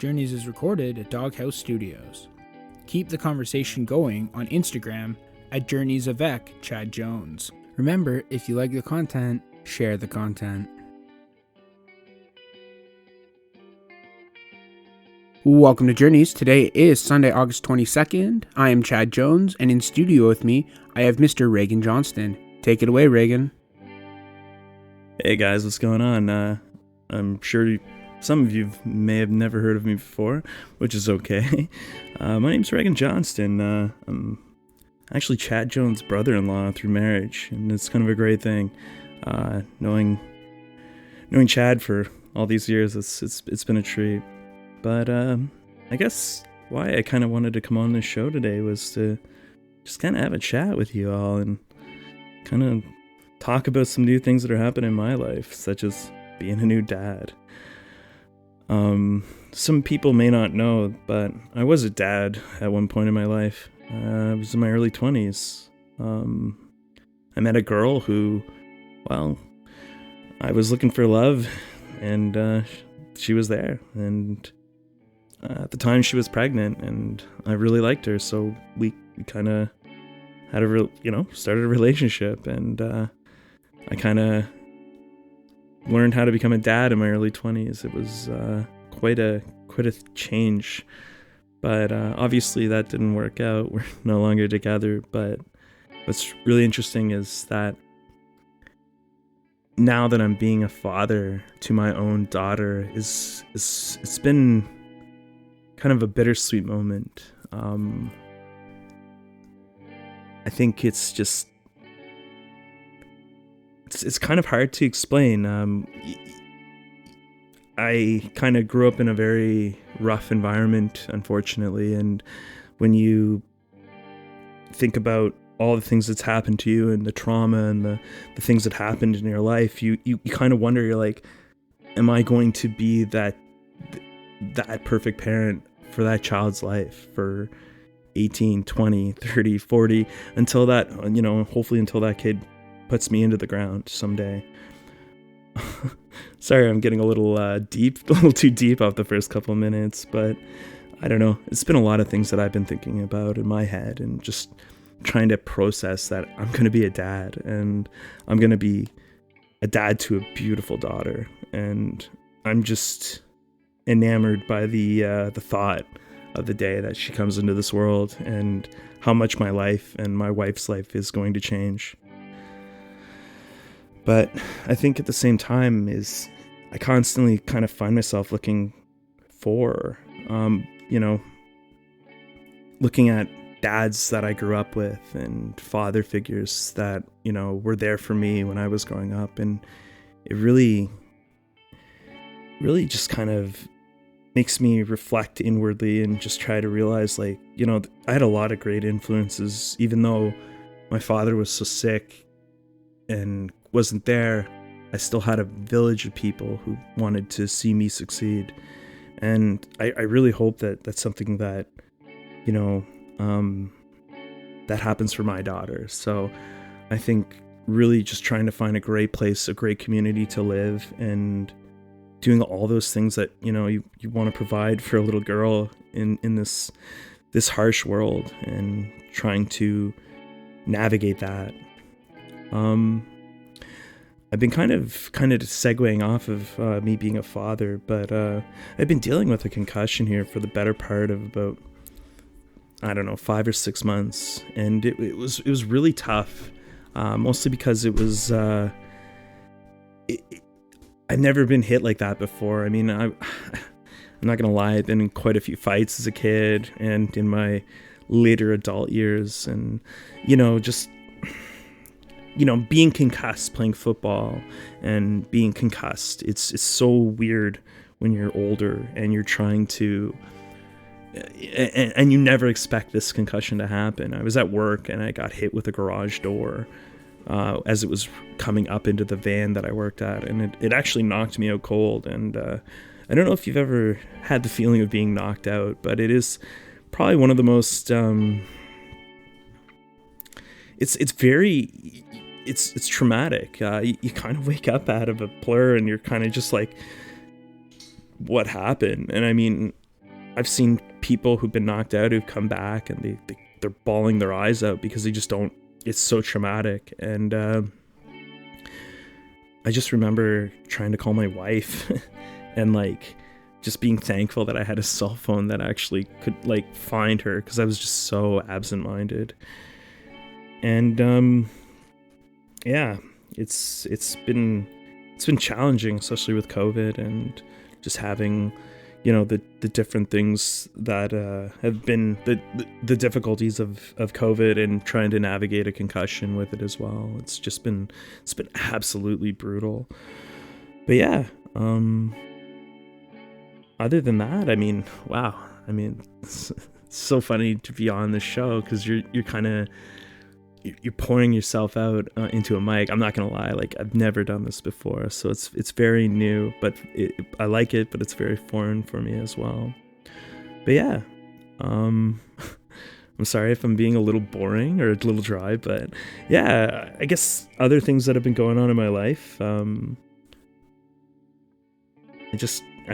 Journeys is recorded at Doghouse Studios. Keep the conversation going on Instagram at JourneysAvec Chad Jones. Remember, if you like the content, share the content. Welcome to Journeys. Today is Sunday, August 22nd. I am Chad Jones, and in studio with me, I have Mr. Reagan Johnston. Take it away, Reagan. Hey guys, what's going on? I'm sure some of you may have never heard of me before, which is okay. My name's Reagan Johnston. I'm actually Chad Jones' brother-in-law through marriage, and it's kind of a great thing. Knowing Chad for all these years, it's been a treat. But I guess why I kind of wanted to come on this show today was to just kind of have a chat with you all and kind of talk about some new things that are happening in my life, such as being a new dad. Some people may not know, but I was a dad at one point in my life. I was in my early 20s. I met a girl who, well, I was looking for love, and she was there. And at the time, she was pregnant, and I really liked her, so we kind of had started a relationship, and I kind of learned how to become a dad in my early 20s. It was quite a change, but obviously that didn't work out. We're no longer together. But what's really interesting is that now that I'm being a father to my own daughter, it's been kind of a bittersweet moment. I think it's just it's kind of hard to explain. I kind of grew up in a very rough environment, unfortunately, and when you think about all the things that's happened to you and the trauma and the things that happened in your life, you kind of wonder, you're like, am I going to be that perfect parent for that child's life for 18, 20, 30, 40, until that, hopefully until that kid puts me into the ground someday. Sorry, I'm getting a little too deep off the first couple minutes, but I don't know. It's been a lot of things that I've been thinking about in my head and just trying to process that I'm going to be a dad, and I'm going to be a dad to a beautiful daughter, and I'm just enamored by the thought of the day that she comes into this world and how much my life and my wife's life is going to change. But I think at the same time I constantly kind of find myself looking for, looking at dads that I grew up with and father figures that, were there for me when I was growing up. And it really, really just kind of makes me reflect inwardly and just try to realize, I had a lot of great influences, even though my father was so sick and wasn't there. I still had a village of people who wanted to see me succeed. And I really hope that that's something that, that happens for my daughter. So I think really just trying to find a great place, a great community to live, and doing all those things that, you want to provide for a little girl in this harsh world, and trying to navigate that. I've been kind of segueing off of me being a father, but I've been dealing with a concussion here for the better part of about, 5 or 6 months, and it was really tough, mostly because it was I've never been hit like that before. I mean, I'm not gonna lie, I've been in quite a few fights as a kid and in my later adult years, and being concussed playing football and being concussed, it's so weird when you're older and you're trying to, and you never expect this concussion to happen. I was at work and I got hit with a garage door as it was coming up into the van that I worked at, and it actually knocked me out cold. And I don't know if you've ever had the feeling of being knocked out, but it is probably one of the most it's traumatic. You kind of wake up out of a blur and you're kind of just like, what happened? And I mean, I've seen people who've been knocked out who've come back and they're bawling their eyes out because they just don't, it's so traumatic. And I just remember trying to call my wife and like just being thankful that I had a cell phone that actually could like find her, because I was just so absent-minded. And yeah, it's been challenging, especially with COVID and just having, you know, the different things that have been the difficulties of COVID and trying to navigate a concussion with it as well. It's been absolutely brutal. But yeah, other than that, I mean, wow. I mean, it's so funny to be on this show because you're kind of, you're pouring yourself out into a mic. I'm not gonna lie, like I've never done this before, so it's very new, but I like it, but it's very foreign for me as well. But yeah, I'm sorry if I'm being a little boring or a little dry, but yeah, I guess other things that have been going on in my life, I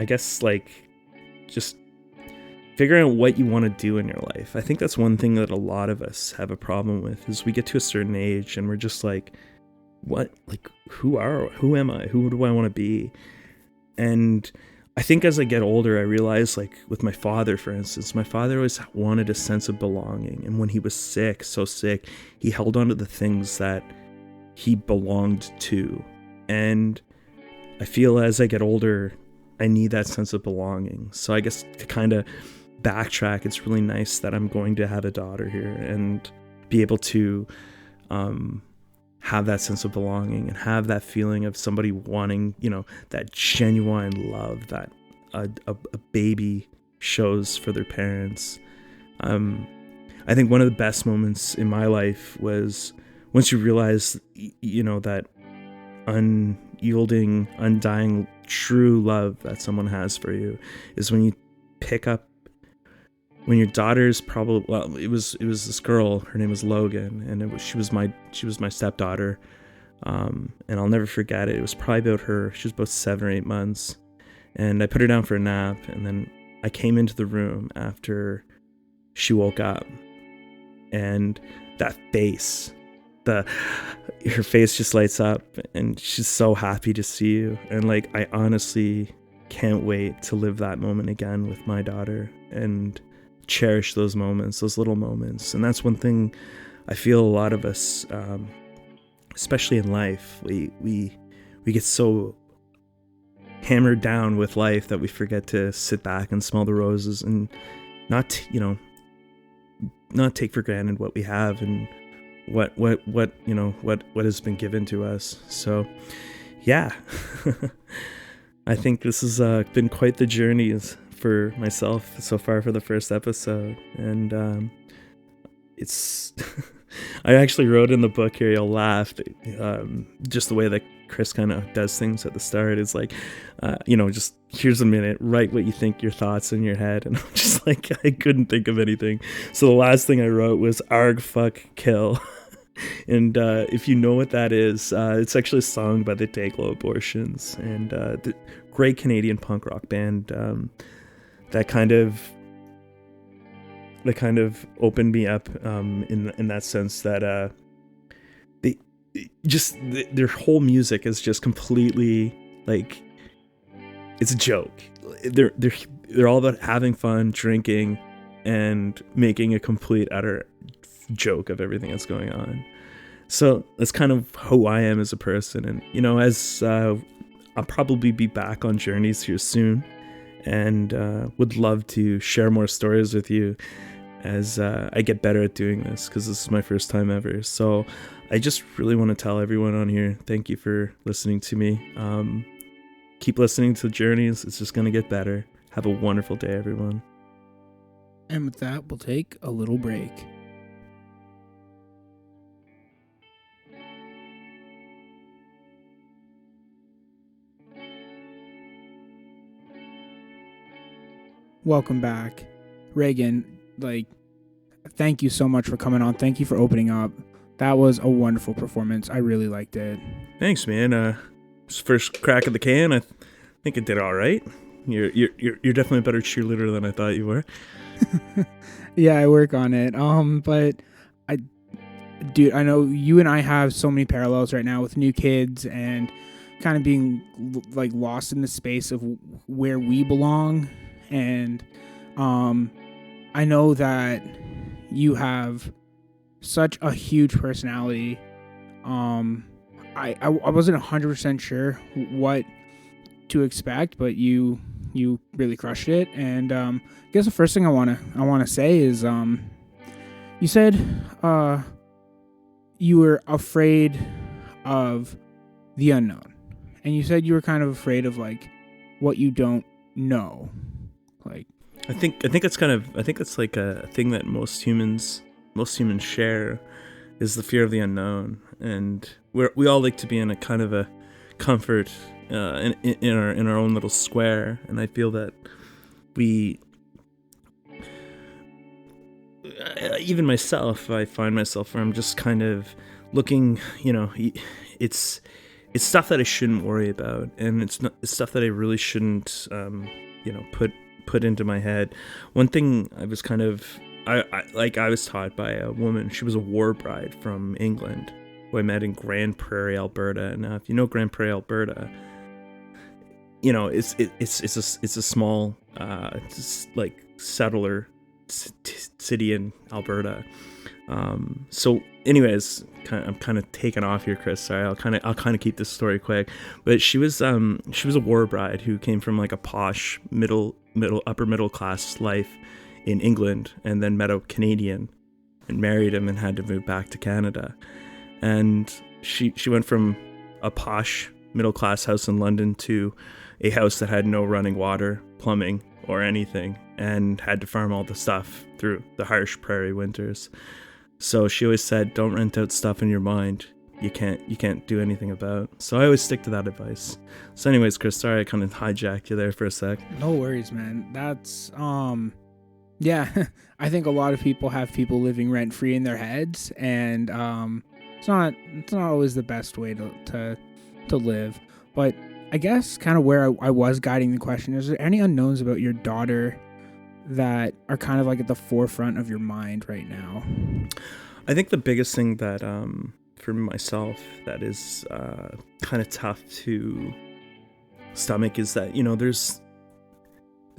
guess just figuring out what you want to do in your life. I think that's one thing that a lot of us have a problem with, is we get to a certain age and we're just like, what, like, who am I? Who do I want to be? And I think as I get older, I realize, like with my father, for instance, my father always wanted a sense of belonging. And when he was sick, so sick, he held on to the things that he belonged to. And I feel as I get older, I need that sense of belonging. So I guess to kind of backtrack, it's really nice that I'm going to have a daughter here and be able to have that sense of belonging and have that feeling of somebody wanting, you know, that genuine love that a baby shows for their parents. I think one of the best moments in my life was once you realize, you know, that unyielding, undying, true love that someone has for you is when you pick up, when your daughter's probably, well, it was this girl, her name was Logan, and she was my stepdaughter, and I'll never forget it. It was probably about her, she was about 7 or 8 months, and I put her down for a nap, and then I came into the room after she woke up, and that face, her face just lights up, and she's so happy to see you, and like I honestly can't wait to live that moment again with my daughter and cherish those moments, those little moments. And that's one thing I feel a lot of us, especially in life, we get so hammered down with life that we forget to sit back and smell the roses and not take for granted what we have and what has been given to us. So yeah, I think this has been quite the journey for myself so far for the first episode, and it's I actually wrote in the book here, you'll laugh, just the way that Chris kind of does things at the start is like, just here's a minute, write what you think, your thoughts in your head, and I'm just like, I couldn't think of anything, so the last thing I wrote was arg, fuck, kill. And if you know what that is, it's actually a song by the Dayglow Abortions, and the great Canadian punk rock band that kind of opened me up in that sense that their whole music is just completely like, it's a joke. They're all about having fun, drinking, and making a complete utter joke of everything that's going on. So that's kind of who I am as a person, and as I'll probably be back on Journeys here soon, and would love to share more stories with you as I get better at doing this, because this is my first time ever. So I just really want to tell everyone on here, thank you for listening to me. Keep listening to Journeys. It's just going to get better. Have a wonderful day, everyone. And with that, we'll take a little break. Welcome back. Reagan, thank you so much for coming on. Thank you for opening up. That was a wonderful performance. I really liked it. Thanks, man. First crack of the can. I think it did all right. You're definitely a better cheerleader than I thought you were. Yeah, I work on it. But I, dude, I know you and I have so many parallels right now with new kids and kind of being like lost in the space of where we belong. And I know that you have such a huge personality. I wasn't 100% sure what to expect, but you really crushed it. And I guess the first thing I wanna say is you said you were afraid of the unknown, and you said you were kind of afraid of like what you don't know. Like, I think it's like a thing that most humans share, is the fear of the unknown, and we all like to be in a kind of a comfort in our own little square, and I feel that we, even myself, I find myself where I'm just kind of looking, it's stuff that I shouldn't worry about, and it's stuff that I really shouldn't put into my head. One thing I was kind of I was taught by a woman. She was a war bride from England, who I met in Grand Prairie, Alberta. Now, if you know Grand Prairie, Alberta, it's a small like settler city in Alberta. So anyways, I'm kind of taking off here, Chris. Sorry, I'll kind of keep this story quick. But she was a war bride who came from like a posh upper middle class life in England, and then met a Canadian and married him and had to move back to Canada. And she went from a posh middle class house in London to a house that had no running water, plumbing, or anything, and had to farm all the stuff through the harsh prairie winters. So she always said, don't rent out stuff in your mind you can't do anything about. So I always stick to that advice. So anyways, Chris, sorry I kind of hijacked you there for a sec. No worries, man. That's yeah, I think a lot of people have people living rent free in their heads, and it's not always the best way to live. But I guess kind of where I was guiding the question, is there any unknowns about your daughter that are kind of like at the forefront of your mind right now? I think the biggest thing that for myself that is kind of tough to stomach is that there's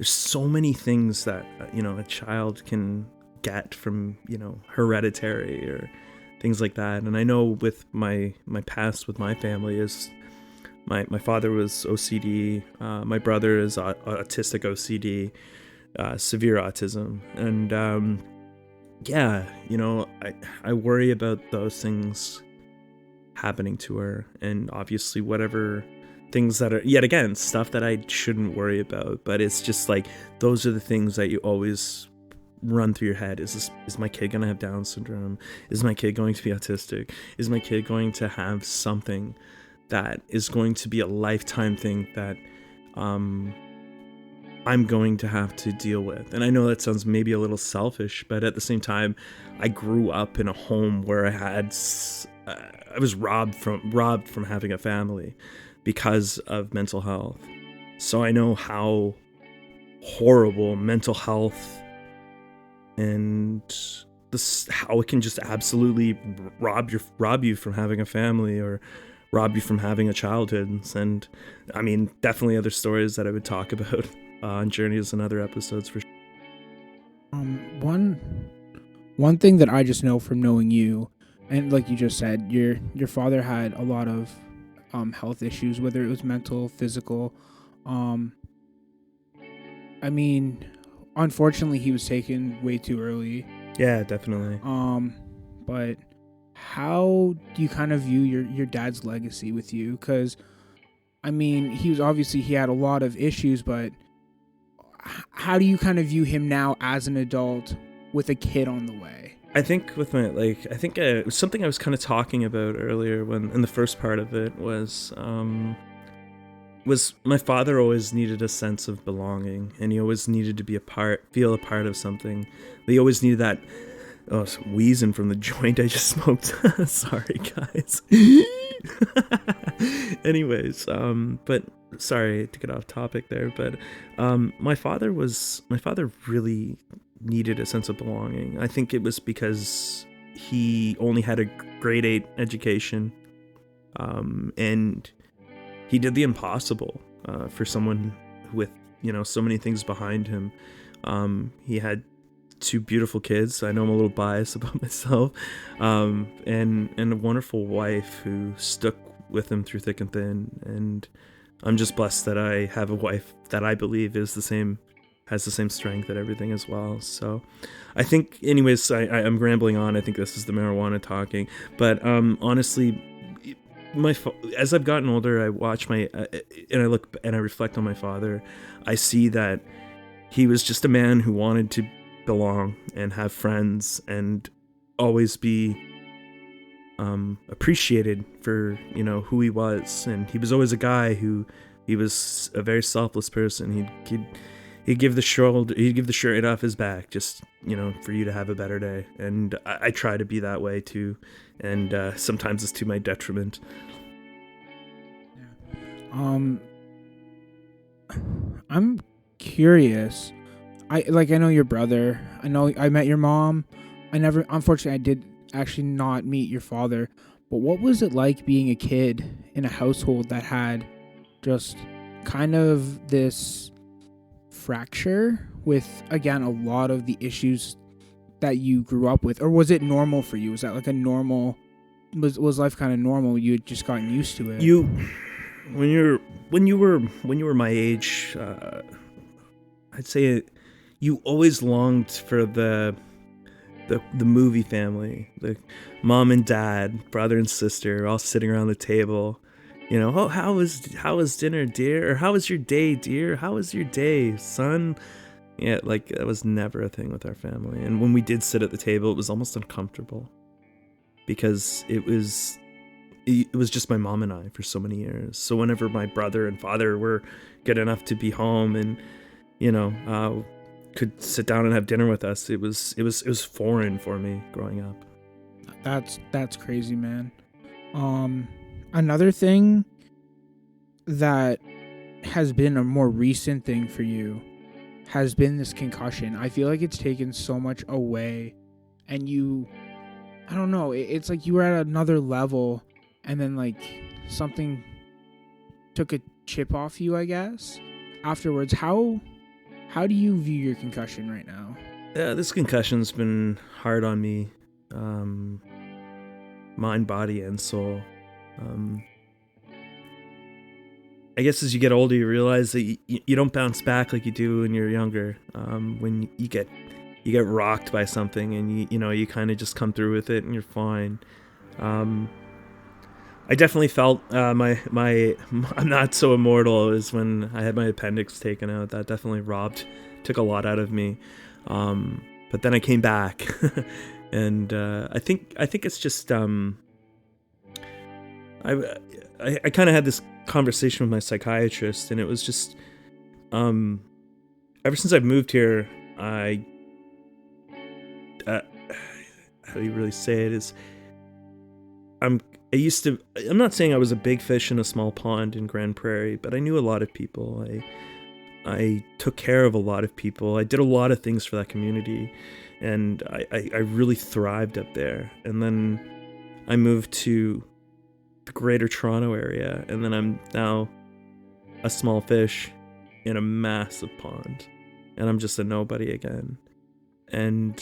so many things that a child can get from hereditary or things like that. And I know with my past with my family is my father was OCD, my brother is autistic OCD, severe autism, and I worry about those things happening to her, and obviously whatever things that are, yet again, stuff that I shouldn't worry about, but it's just like those are the things that you always run through your head. Is my kid gonna have Down syndrome? Is my kid going to be autistic? Is my kid going to have something that is going to be a lifetime thing that I'm going to have to deal with? And I know that sounds maybe a little selfish, but at the same time, I grew up in a home where I was robbed from having a family because of mental health. So I know how horrible mental health and how it can just absolutely rob you from having a family, or rob you from having a childhood. And I mean, definitely other stories that I would talk about on Journeys and other episodes for sure. One thing that I just know from knowing you, and like you just said, your father had a lot of health issues, whether it was mental, physical. I mean, unfortunately, he was taken way too early. Yeah, definitely. But how do you kind of view your dad's legacy with you? Because, I mean, he had a lot of issues, but how do you kind of view him now as an adult with a kid on the way? I think with it was something I was kind of talking about earlier when in the first part of it was my father always needed a sense of belonging, and he always needed to feel a part of something. He always needed that. Oh, some wheezing from the joint I just smoked. Sorry, guys. Anyways, but sorry to get off topic there, but my father really needed a sense of belonging. I think it was because he only had a grade 8 education, and he did the impossible for someone with, so many things behind him. He had 2 beautiful kids. I know I'm a little biased about myself, and a wonderful wife who stuck with him through thick and thin. And I'm just blessed that I have a wife that I believe has the same strength at everything as well. So I think, anyways, I'm rambling on. I think this is the marijuana talking, but honestly, as I've gotten older, I watch and I look and I reflect on my father. I see that he was just a man who wanted to belong and have friends and always be appreciated for who he was. And he was always a guy who, he was a very selfless person. He'd give the shirt off his back just for you to have a better day. And I try to be that way too, and sometimes it's to my detriment. I'm curious. I know your brother. I know I met your mom. Unfortunately, I did actually not meet your father. But what was it like being a kid in a household that had just kind of this fracture with, again, a lot of the issues that you grew up with? Or was it normal for you? Was that like a normal, was life kind of normal? You had just gotten used to it? When you were my age, I'd say you always longed for the movie family, the mom and dad, brother and sister, all sitting around the table. Oh, how was dinner, dear? Or how was your day, dear? How was your day, son? Yeah, like that was never a thing with our family. And when we did sit at the table, it was almost uncomfortable because it was just my mom and I for so many years. So whenever my brother and father were good enough to be home and could sit down and have dinner with us, it was foreign for me growing up. That's crazy, man. Another thing that has been a more recent thing for you has been this concussion. I feel like it's taken so much away, and I don't know, it's like you were at another level, and then like something took a chip off you, I guess, afterwards. How do you view your concussion right now? Yeah, this concussion's been hard on me, mind, body, and soul. I guess as you get older, you realize that you don't bounce back like you do when you're younger. When you get rocked by something, and you kind of just come through with it, and you're fine. I definitely felt my I'm not so immortal is when I had my appendix taken out. That definitely took a lot out of me. But then I came back, and I think it's just I kind of had this conversation with my psychiatrist, and it was just ever since I've moved here, how do you really say it, is I'm not saying I was a big fish in a small pond in Grand Prairie, but I knew a lot of people. I took care of a lot of people. I did a lot of things for that community, and I really thrived up there. And then I moved to the Greater Toronto area, and then I'm now a small fish in a massive pond, and I'm just a nobody again. And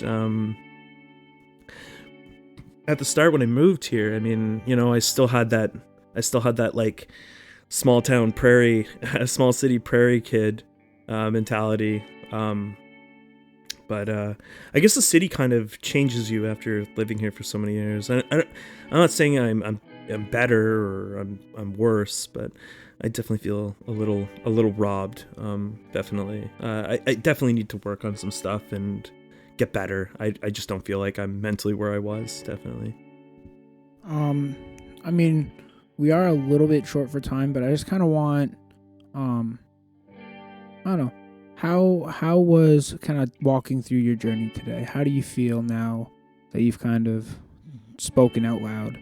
at the start when I moved here, I mean, I still had that like small town prairie, small city prairie kid mentality. But I guess the city kind of changes you after living here for so many years. I'm not saying I'm better or I'm worse, but I definitely feel a little robbed. Definitely. I definitely need to work on some stuff and get better. I just don't feel like I'm mentally where I was. Definitely. I mean, we are a little bit short for time, but I just kind of want, I don't know, how was kind of walking through your journey today? How do you feel now that you've kind of spoken out loud?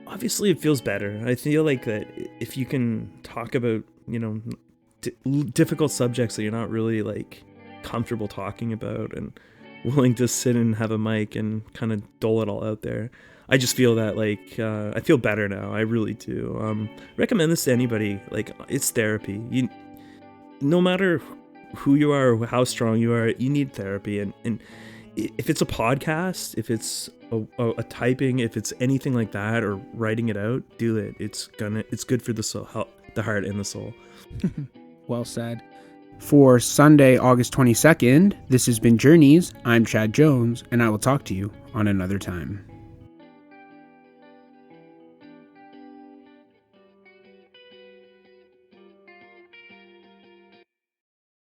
obviously it feels better. I feel like that if you can talk about, difficult subjects that you're not really like comfortable talking about and willing to sit and have a mic and kind of dole it all out there. I just feel that like I feel better now. I really do. Recommend this to anybody. Like, it's therapy. No matter who you are or how strong you are, you need therapy. And if it's a podcast, if it's a typing, if it's anything like that, or writing it out, do it. It's good for the soul, the heart and the soul. Well said. For Sunday, August 22nd, this has been Journeys. I'm Chad Jones, and I will talk to you on another time.